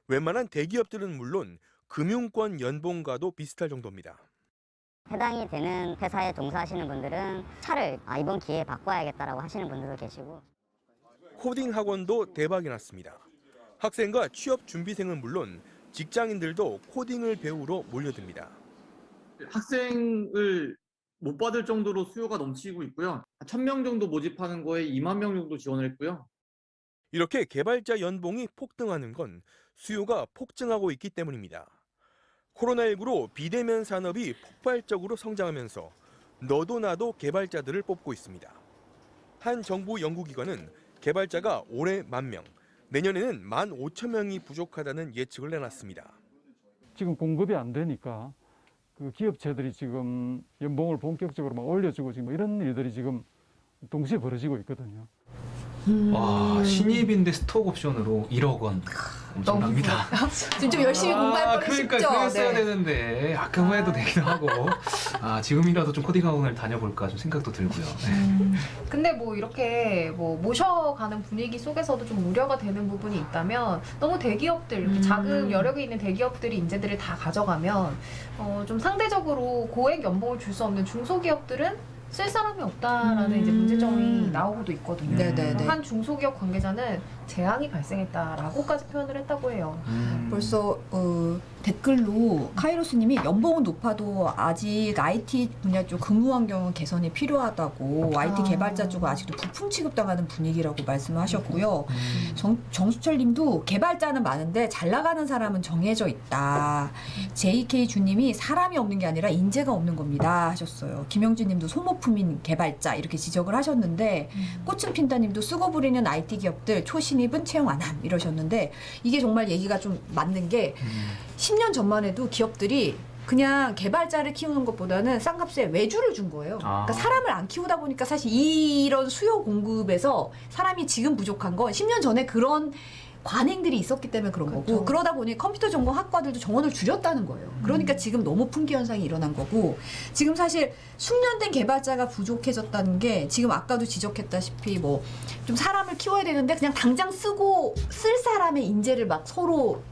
Speaker 4: 웬만한 대기업들은 물론 금융권 연봉과도 비슷할 정도입니다.
Speaker 6: 해당이 되는 회사에 종사하시는 분들은 차를 이번 기회에 바꿔야겠다라고 하시는 분들도 계시고
Speaker 4: 코딩 학원도 대박이 났습니다. 학생과 취업 준비생은 물론 직장인들도 코딩을 배우러 몰려듭니다.
Speaker 7: 학생을 못 받을 정도로 수요가 넘치고 있고요. 1,000명 정도 모집하는 거에 2만 명 정도 지원을 했고요.
Speaker 4: 이렇게 개발자 연봉이 폭등하는 건 수요가 폭증하고 있기 때문입니다. 코로나19로 비대면 산업이 폭발적으로 성장하면서 너도 나도 개발자들을 뽑고 있습니다. 한 정부 연구기관은 개발자가 올해 10,000명, 내년에는 15,000명이 부족하다는 예측을 내놨습니다.
Speaker 8: 지금 공급이 안 되니까 그 기업체들이 지금 연봉을 본격적으로 막 올려주고 지금 이런 일들이 지금 동시에 벌어지고 있거든요.
Speaker 1: 와, 신입인데 스톡 옵션으로 1억 원. 엄청납니다.
Speaker 2: 지금 좀 열심히 공부할 뻔
Speaker 1: 그러니까
Speaker 2: 싶죠.
Speaker 1: 그랬어야
Speaker 2: 네.
Speaker 1: 되는데 아까 후회도 되기도 하고 지금이라도 좀 코딩 학원을 다녀볼까 좀 생각도 들고요. 네.
Speaker 3: 근데 뭐 이렇게 뭐 모셔가는 분위기 속에서도 좀 우려가 되는 부분이 있다면 너무 대기업들, 이렇게 작은 여력이 있는 대기업들이 인재들을 다 가져가면 좀 상대적으로 고액 연봉을 줄 수 없는 중소기업들은 쓸 사람이 없다라는 이제 문제점이 나오고도 있거든요.
Speaker 2: 네네네.
Speaker 3: 한 중소기업 관계자는 재앙이 발생했다라고까지 표현을 했다고 해요.
Speaker 2: 벌써 댓글로 카이로스님이 연봉은 높아도 아직 IT 분야 쪽 근무 환경 개선이 필요하다고 IT 개발자 쪽은 아직도 부품 취급당하는 분위기라고 말씀하셨고요. 정수철님도 개발자는 많은데 잘 나가는 사람은 정해져 있다. JK 주님이 사람이 없는 게 아니라 인재가 없는 겁니다 하셨어요. 김영진님도 소모품인 개발자 이렇게 지적을 하셨는데 꽃은 핀다님도 쓰고 부리는 IT 기업들 초신입은 채용 안 함 이러셨는데 이게 정말 얘기가 좀 맞는 게 10년 전만 해도 기업들이 그냥 개발자를 키우는 것보다는 싼값에 외주를 준 거예요. 그러니까 사람을 안 키우다 보니까 사실 이런 수요 공급에서 사람이 지금 부족한 건 10년 전에 그런 관행들이 있었기 때문에 그런 거고
Speaker 3: 그렇죠.
Speaker 2: 그러다 보니 컴퓨터 전공 학과들도 정원을 줄였다는 거예요. 그러니까 지금 너무 품귀 현상이 일어난 거고 지금 사실 숙련된 개발자가 부족해졌다는 게 지금 아까도 지적했다시피 뭐 좀 사람을 키워야 되는데 그냥 당장 쓰고 쓸 사람의 인재를 막 서로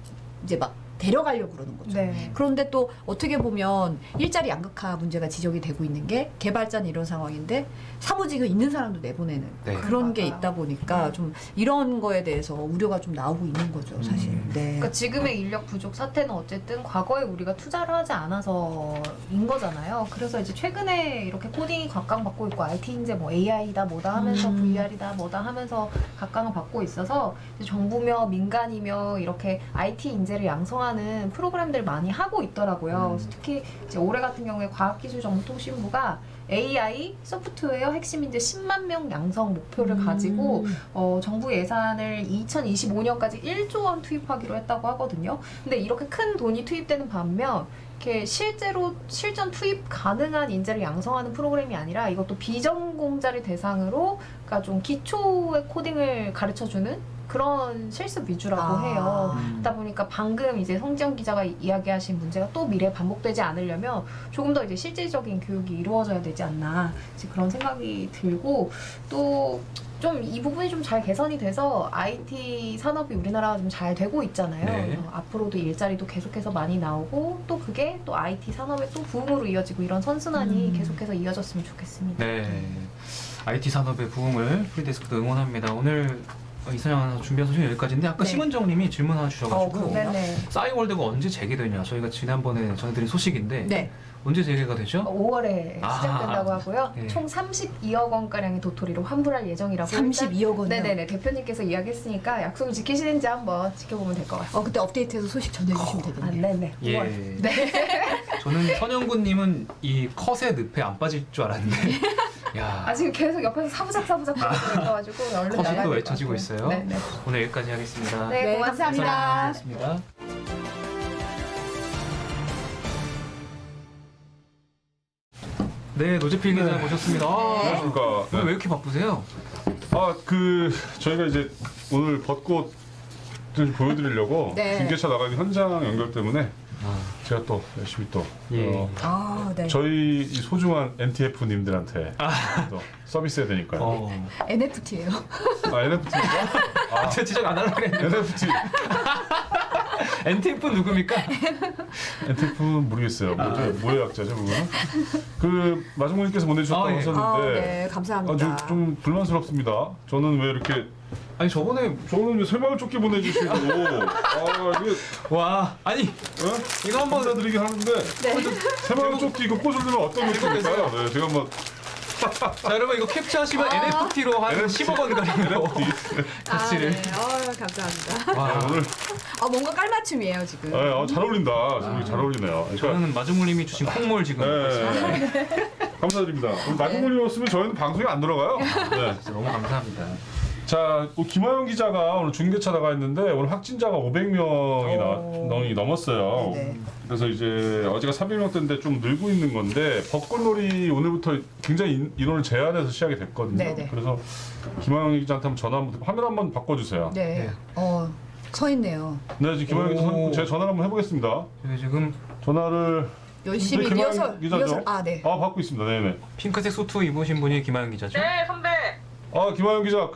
Speaker 2: 이제 막 데려가려고 그러는 거죠.
Speaker 3: 네.
Speaker 2: 그런데 또 어떻게 보면 일자리 양극화 문제가 지적이 되고 있는 게 개발자는 이런 상황인데 사무직은 있는 사람도 내보내는
Speaker 1: 네.
Speaker 2: 그런 게
Speaker 3: 맞아요.
Speaker 2: 있다 보니까 좀 이런 거에 대해서 우려가 좀 나오고 있는 거죠, 사실. 네.
Speaker 3: 그러니까 지금의 인력 부족 사태는 어쨌든 과거에 우리가 투자를 하지 않아서인 거잖아요. 그래서 이제 최근에 이렇게 코딩이 각광받고 있고 IT 인재 뭐 AI다 뭐다 하면서 VR이다 뭐다 하면서 각광을 받고 있어서 이제 정부며 민간이며 이렇게 IT 인재를 양성하는 프로그램들 많이 하고 있더라고요. 그래서 특히 이제 올해 같은 경우에 과학기술정보통신부가 AI 소프트웨어 핵심 인재 10만 명 양성 목표를 가지고 정부 예산을 2025년까지 1조 원 투입하기로 했다고 하거든요. 근데 이렇게 큰 돈이 투입되는 반면 이렇게 실제로 실전 투입 가능한 인재를 양성하는 프로그램이 아니라 이것도 비전공자를 대상으로 그러니까 좀 기초의 코딩을 가르쳐주는 그런 실습 위주라고 해요. 그러다 보니까 방금 이제 성지영 기자가 이야기하신 문제가 또 미래에 반복되지 않으려면 조금 더 이제 실질적인 교육이 이루어져야 되지 않나 이제 그런 생각이 들고 또 좀 이 부분이 좀 잘 개선이 돼서 IT 산업이 우리나라가 좀 잘 되고 있잖아요.
Speaker 1: 네.
Speaker 3: 그래서 앞으로도 일자리도 계속해서 많이 나오고 또 그게 또 IT 산업의 또 부흥으로 이어지고 이런 선순환이 계속해서 이어졌으면 좋겠습니다.
Speaker 1: 네. IT 산업의 부흥을 프리데스크도 응원합니다. 오늘 이선영 아나운서 준비한 소식은 여기까지인데 아까
Speaker 2: 네.
Speaker 1: 심은정님이 질문 하나 주셔가지고
Speaker 2: 그러네요.
Speaker 3: 네네.
Speaker 1: 싸이월드가 언제 재개되냐 저희가 지난번에 전해드린 소식인데
Speaker 2: 네.
Speaker 1: 언제 재개가 되죠?
Speaker 3: 5월에 시작된다고 하고요.
Speaker 1: 네.
Speaker 3: 총 32억 원가량의 도토리로 환불할 예정이라고.
Speaker 2: 32억 원이요?
Speaker 3: 네네네. 대표님께서 이야기했으니까 약속을 지키시는지 한번 지켜보면 될 것 같습니다.
Speaker 2: 그때 업데이트해서 소식 전해주시면 되겠네요.
Speaker 3: 네네.
Speaker 1: 예.
Speaker 3: 5월.
Speaker 1: 저는 선영구님은 이 컷의 늪에 안 빠질 줄 알았는데 야
Speaker 3: 지금 계속 옆에서 사부작사부작 거려가지고 얼른
Speaker 1: 컷이
Speaker 3: 나가야
Speaker 1: 또
Speaker 3: 될것
Speaker 1: 외쳐지고
Speaker 3: 같아요.
Speaker 1: 있어요.
Speaker 3: 네네.
Speaker 1: 오늘 여기까지 하겠습니다.
Speaker 3: 네, 고맙습니다.
Speaker 1: 고맙습니다. 네, 노재필 기자 모셨습니다.
Speaker 9: 안녕하십니까.
Speaker 1: 오늘 왜 이렇게 바쁘세요?
Speaker 9: 저희가 이제 오늘 벚꽃을 보여드리려고
Speaker 2: 네.
Speaker 9: 중계차 나가는 현장 연결 때문에 제가 또 열심히 또
Speaker 1: 예.
Speaker 2: 네.
Speaker 9: 저희 이 소중한 NTF님들한테 또 서비스해야 되니까요.
Speaker 2: NFT예요.
Speaker 9: NFT인가?
Speaker 1: 제가 지적 안 하려고 했는데
Speaker 9: NFT.
Speaker 1: NTF 누굽니까?
Speaker 9: NTF는 모르겠어요. 뭐의 약자죠, 그거는? 그 마중무님께서 보내주셨다고
Speaker 1: 아, 예.
Speaker 9: 하셨는데
Speaker 2: 네, 감사합니다.
Speaker 9: 좀 불만스럽습니다. 저는 왜 이렇게
Speaker 1: 아니 저번에
Speaker 9: 저는 새마을조끼 보내주시고 이게
Speaker 1: 와 아니 이거 한번
Speaker 9: 감사드리긴 하는데 새마을조끼 이거 꽂으려면 어떤 느낌일까요? 네, 제가 한번
Speaker 1: 자 여러분 이거 캡처하시면 NFT로 한 10억 원 가량으로 가치를.
Speaker 2: 네. 감사합니다.
Speaker 1: 와
Speaker 9: 오늘
Speaker 2: 뭔가 깔맞춤이에요 지금.
Speaker 9: 잘 어울린다. 지금 잘 어울리네요. 그러니까,
Speaker 1: 저는 마중물님이 주신 콩물 지금
Speaker 9: 감사드립니다. 오늘 마중물이었으면 저희는 방송에 안 들어가요. 네.
Speaker 1: 너무 감사합니다.
Speaker 9: 자, 김화영 기자가 오늘 중계차 나가 있는데 오늘 확진자가 500명이 넘었어요.
Speaker 2: 네네.
Speaker 9: 그래서 이제 어제가 300명대인데 좀 늘고 있는 건데 벚꽃놀이 오늘부터 굉장히 인원을 제한해서 시작이 됐거든요.
Speaker 2: 네네.
Speaker 9: 그래서 김화영 기자한테 한번 전화 한번 화면 한번 바꿔주세요.
Speaker 2: 네. 서 있네요.
Speaker 9: 네, 지금 김화영 기자
Speaker 1: 오.
Speaker 9: 제가 전화를 한번 해보겠습니다.
Speaker 1: 저희 지금
Speaker 9: 전화를
Speaker 2: 열심히
Speaker 9: 네, 김하영 기자죠?
Speaker 2: 리허설. 네.
Speaker 9: 받고 있습니다. 네네.
Speaker 1: 핑크색 수트 입으신 분이 김하영 기자죠?
Speaker 3: 네, 선배.
Speaker 9: 김하영 기자,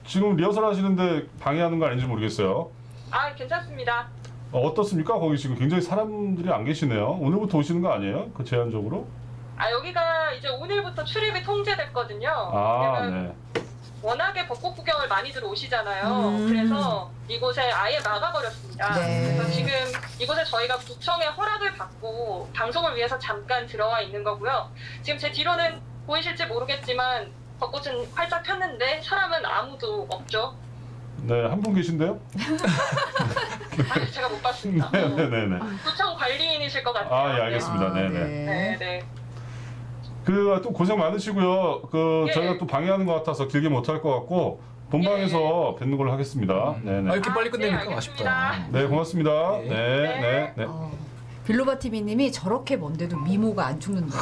Speaker 9: 지금 리허설 하시는데 방해하는 거 아닌지 모르겠어요.
Speaker 3: 아, 괜찮습니다.
Speaker 9: 어떻습니까? 거기 지금 굉장히 사람들이 안 계시네요. 오늘부터 오시는 거 아니에요? 그 제한적으로?
Speaker 3: 여기가 이제 오늘부터 출입이 통제됐거든요.
Speaker 9: 네.
Speaker 3: 워낙에 벚꽃 구경을 많이들 오시잖아요. 그래서 이곳에 아예 막아버렸습니다.
Speaker 2: 네.
Speaker 3: 그래서 지금 이곳에 저희가 구청의 허락을 받고 방송을 위해서 잠깐 들어와 있는 거고요. 지금 제 뒤로는 보이실지 모르겠지만 벚꽃은 활짝 폈는데 사람은 아무도 없죠.
Speaker 9: 네, 한 분 계신데요?
Speaker 3: 제가 못 봤습니다.
Speaker 9: 네네네.
Speaker 3: 구청 관리인이실 것 같아요.
Speaker 9: 예, 알겠습니다. 네네.
Speaker 3: 네.
Speaker 9: 또 고생 많으시고요.
Speaker 3: 예.
Speaker 9: 저희가 또 방해하는 것 같아서 길게 못 할 것 같고 본방에서 뵙는 걸로 하겠습니다. 네네.
Speaker 1: 이렇게 빨리 끝내니까
Speaker 3: 네,
Speaker 1: 아쉽다.
Speaker 3: 알겠습니다.
Speaker 9: 네, 고맙습니다.
Speaker 1: 네.
Speaker 9: 네.
Speaker 2: 빌로바 TV님이 저렇게 먼데도 미모가 안 죽는다.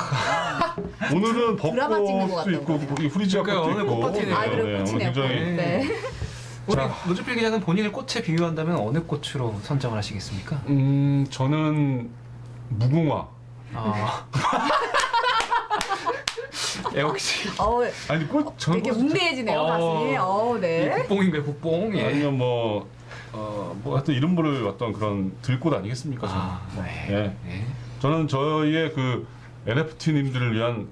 Speaker 9: 오늘은
Speaker 2: 드라마 찍는 것
Speaker 9: 벚꽃도 있고
Speaker 2: 같다고.
Speaker 9: 후리지아
Speaker 1: 그러니까요,
Speaker 9: 꽃도
Speaker 1: 오늘
Speaker 9: 있고.
Speaker 1: 꽃파티네요.
Speaker 2: 그래
Speaker 9: 오늘
Speaker 2: 꽃이네요.
Speaker 9: 굉장히
Speaker 2: 네.
Speaker 1: 우리 노즈필 기자는 본인을 꽃에 비유한다면 어느 꽃으로 선정을 하시겠습니까?
Speaker 9: 저는 무궁화.
Speaker 1: 역시
Speaker 9: 아니
Speaker 2: 되게 웅대해지네요 가슴이. 네.
Speaker 1: 국뽕인가요, 국뽕? 예.
Speaker 9: 아니면 하여튼 이름모를 어떤 그런 들꽃 아니겠습니까? 저는.
Speaker 1: 네.
Speaker 9: 예. 저는 저희의 그 NFT님들을 위한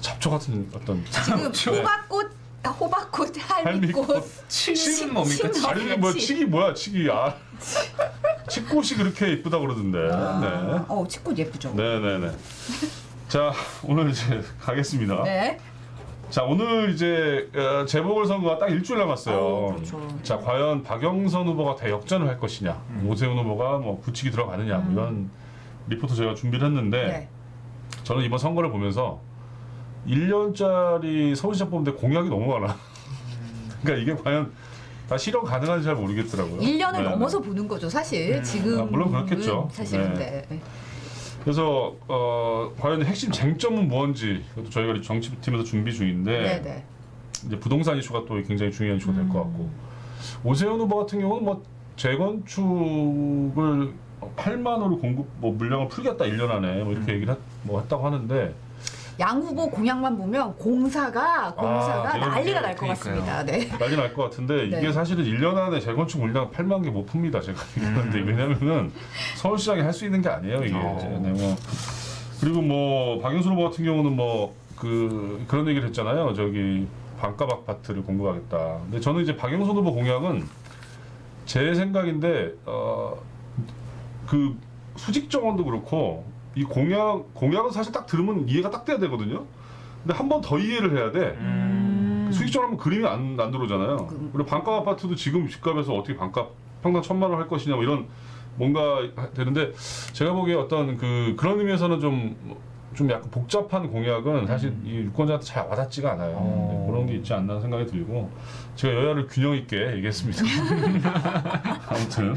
Speaker 9: 잡초 같은 어떤
Speaker 2: 지금 호박꽃, 할미꽃,
Speaker 1: 칠은 뭡니까?
Speaker 9: 아니 칡이 뭐야 칡이 칡꽃이 그렇게 예쁘다 그러던데. 네.
Speaker 2: 칡꽃 예쁘죠.
Speaker 9: 네네네. 자 오늘 이제 가겠습니다.
Speaker 2: 네.
Speaker 9: 자 오늘 이제 재보궐선거가 딱 일주일 남았어요.
Speaker 2: 그렇죠.
Speaker 9: 자 과연 박영선 후보가 대역전을 할 것이냐, 오세훈 후보가 뭐 굳히기 들어가느냐 이런 리포트 저희가 준비를 했는데
Speaker 2: 네.
Speaker 9: 저는 이번 선거를 보면서 1년짜리 서울시장 뽑는데 공약이 너무 많아. 그러니까 이게 과연 다 실현 가능한지 잘 모르겠더라고요.
Speaker 2: 1년을
Speaker 9: 네.
Speaker 2: 넘어서 보는 거죠 사실. 지금
Speaker 9: 물론 그렇겠죠.
Speaker 2: 사실은
Speaker 9: 네.
Speaker 2: 네.
Speaker 9: 그래서 과연 핵심 쟁점은 뭔지 그것도 저희가 정치팀에서 준비 중인데
Speaker 2: 네.
Speaker 9: 이제 부동산 이슈가 또 굉장히 중요한 이슈가 될 것 같고 오세훈 후보 같은 경우는 뭐 재건축을 8만호를 공급 물량을 풀겠다 1년 안에 뭐 이렇게 얘기를 했다고 하는데
Speaker 2: 양 후보 공약만 보면 공사가 난리가 날 것 같습니다. 네.
Speaker 9: 난리 날 것 같은데
Speaker 2: 네.
Speaker 9: 이게 사실은 1년 안에 재건축 물량 8만 개 못 풉니다 제가 얘기하는데 왜냐면은 서울시장이 할 수 있는 게 아니에요 이게. 네, 뭐. 그리고 뭐 박영선 후보 같은 경우는 그런 얘기를 했잖아요. 저기 반값 아파트를 공급하겠다. 근데 저는 이제 박영선 후보 공약은 제 생각인데 그 수직 정원도 그렇고 이 공약은 사실 딱 들으면 이해가 딱 돼야 되거든요. 근데 한 번 더 이해를 해야 돼. 수직 정원하면 그림이 안 들어오잖아요. 그리고 반값 아파트도 지금 집값에서 어떻게 반값 평당 1,000만 원 할 것이냐 뭐 이런 뭔가 되는데 제가 보기에 어떤 그런 의미에서는 좀 약간 복잡한 공약은 사실 이 유권자한테 잘 와닿지가 않아요. 네, 그런 게 있지 않나 생각이 들고 제가 여야를 균형 있게 얘기했습니다. 아무튼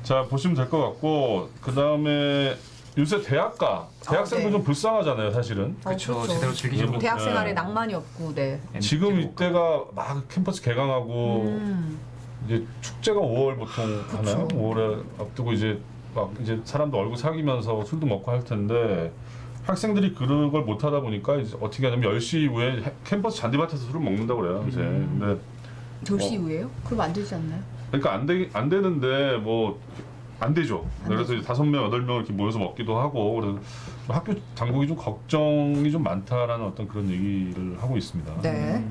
Speaker 9: 자 보시면 될 것 같고 그 다음에 요새 대학생도
Speaker 2: 네.
Speaker 9: 좀 불쌍하잖아요, 사실은.
Speaker 1: 그렇죠. 제대로 즐기지 못하고.
Speaker 2: 대학생활에 낭만이 없고, 네.
Speaker 9: 지금 이때가 막 캠퍼스 개강하고 이제 축제가 5월 보통 하나요? 5월에 앞두고 이제 사람도 얼굴 사귀면서 술도 먹고 할 텐데 학생들이 그런 걸 못 하다 보니까 이제 어떻게 하냐면 10시 이후에 캠퍼스 잔디밭에서 술을 먹는다고 그래요, 이제. 근데
Speaker 2: 10시 이후에요? 그럼 안 되지 않나요?
Speaker 9: 그러니까 안 되는데 뭐 안 되죠. 그래서 이제 5명, 8명 이렇게 모여서 먹기도 하고 그래서 학교 당국이 좀 걱정이 좀 많다라는 어떤 그런 얘기를 하고 있습니다.
Speaker 2: 네.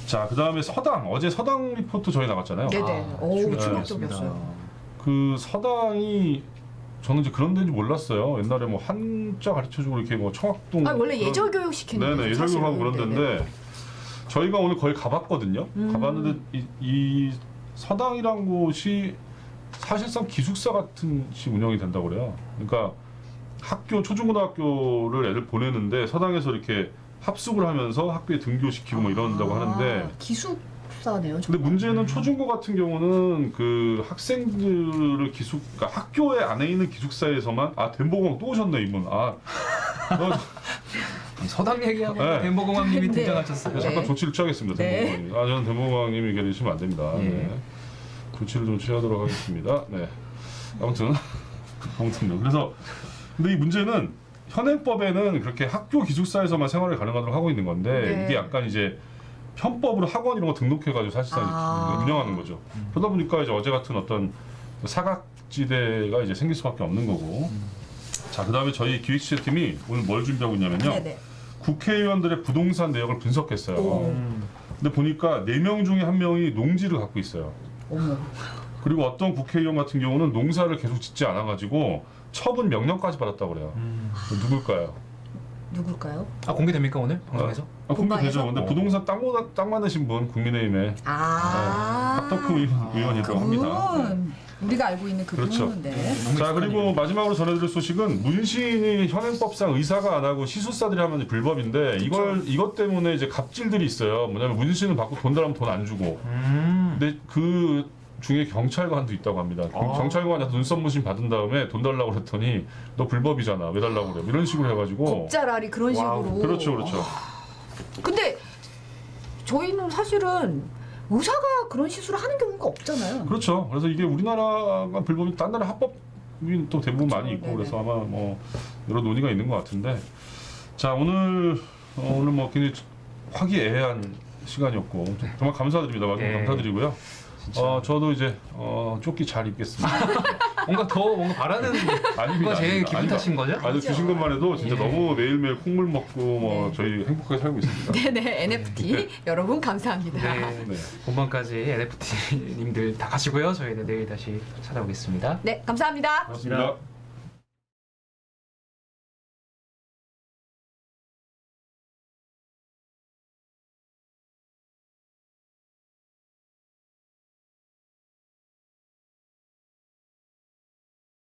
Speaker 9: 자, 그다음에 서당. 어제 서당 리포트 저희 나갔잖아요.
Speaker 2: 네네. 오, 충격적이었어요.
Speaker 9: 그 서당이 저는 이제 그런 데인지 몰랐어요. 옛날에 뭐 한자 가르쳐주고 이렇게 뭐 청학동.
Speaker 2: 원래
Speaker 9: 그런-
Speaker 2: 예절 교육 시키는
Speaker 9: 네네,
Speaker 2: 거죠,
Speaker 9: 예절교육하고
Speaker 2: 사실은.
Speaker 9: 그런
Speaker 2: 네네.
Speaker 9: 데인데 저희가 오늘 거의 가봤거든요. 가봤는데 이 서당이란 곳이 사실상 기숙사 같은 시 운영이 된다고 그래요. 그러니까 학교 초중고등학교를 애들 보내는데 서당에서 이렇게 합숙을 하면서 학교에 등교시키고 뭐 이런다고 하는데
Speaker 2: 기숙사네요.
Speaker 9: 근데
Speaker 2: 정말.
Speaker 9: 문제는 초중고 같은 경우는 그 학생들을 그러니까 학교에 안에 있는 기숙사에서만 덴보공 또 오셨네 이분.
Speaker 1: 서당 얘기하고
Speaker 9: 네.
Speaker 1: 덴보공항님이
Speaker 2: 네.
Speaker 1: 등장하셨어요.
Speaker 2: 네.
Speaker 9: 잠깐 조치를 취하겠습니다.
Speaker 2: 네.
Speaker 9: 덴보공항님. 저는 덴보공항님이 계시면 안 됩니다.
Speaker 1: 예.
Speaker 9: 네. 조치를 좀 취하도록 하겠습니다. 네. 아무튼요. 그래서 근데 이 문제는 현행법에는 그렇게 학교 기숙사에서만 생활을 가능하도록 하고 있는 건데
Speaker 2: 네.
Speaker 9: 이게 약간 이제 편법으로 학원 이런 거 등록해가지고 사실상 이렇게 운영하는 거죠. 그러다 보니까 이제 어제 같은 어떤 사각지대가 이제 생길 수밖에 없는 거고. 자, 그다음에 저희 기획취재팀이 오늘 뭘 준비하고 있냐면요.
Speaker 2: 네네.
Speaker 9: 국회의원들의 부동산 내역을 분석했어요. 근데 보니까 4명 중에 1명이 농지를 갖고 있어요.
Speaker 2: 어머.
Speaker 9: 그리고 어떤 국회의원 같은 경우는 농사를 계속 짓지 않아가지고 처분 명령까지 받았다고 그래요. 누굴까요?
Speaker 2: 누굴까요?
Speaker 1: 공개됩니까 오늘 방송에서?
Speaker 9: 공개되죠.
Speaker 2: 공방에서?
Speaker 9: 근데 부동산 땅 많으신 분 국민의힘에 핫토크 의원이라고 합니다.
Speaker 2: 그분. 우리가 알고 있는 그분.
Speaker 9: 그렇죠.
Speaker 2: 네.
Speaker 9: 자, 그리고 마지막으로 전해드릴 소식은 문신이 현행법상 의사가 안 하고 시술사들이 하면 불법인데 이것 때문에 이제 갑질들이 있어요. 뭐냐면 문신을 받고 돈 달라면 돈 안 주고. 근데 그 중에 경찰관도 있다고 합니다. 경찰관한테 눈썹 문신 받은 다음에 돈 달라고 그랬더니 너 불법이잖아. 왜 달라고 그래? 이런 식으로 해가지고.
Speaker 2: 겁자라리 그런 식으로.
Speaker 9: 그렇죠, 그렇죠.
Speaker 2: 근데 저희는 사실은 의사가 그런 시술을 하는 경우가 없잖아요.
Speaker 9: 그렇죠. 그래서 이게 우리나라가 불법이 딴 나라 합법이 또 대부분 많이 있고
Speaker 2: 네네.
Speaker 9: 그래서 아마 뭐 여러 논의가 있는 것 같은데 자 오늘 뭐 굉장히 화기애애한 시간이었고 정말 감사드립니다.
Speaker 1: 네.
Speaker 9: 감사드리고요. 저도 이제 조끼 잘 입겠습니다.
Speaker 1: 뭔가 바라는
Speaker 9: 아닙니다.
Speaker 1: 거 제 기분
Speaker 9: 아닙니다.
Speaker 1: 탓인 거죠?
Speaker 9: 아주 주신 것만 해도 진짜
Speaker 1: 예.
Speaker 9: 너무 매일매일 콩물 먹고 뭐 저희 행복하게 살고 있습니다.
Speaker 2: 네네. NFT 여러분 감사합니다.
Speaker 1: 네.
Speaker 9: 네.
Speaker 1: 본방까지 NFT님들 다 가시고요. 저희는 내일 다시 찾아오겠습니다.
Speaker 2: 네, 감사합니다.
Speaker 9: 고맙습니다.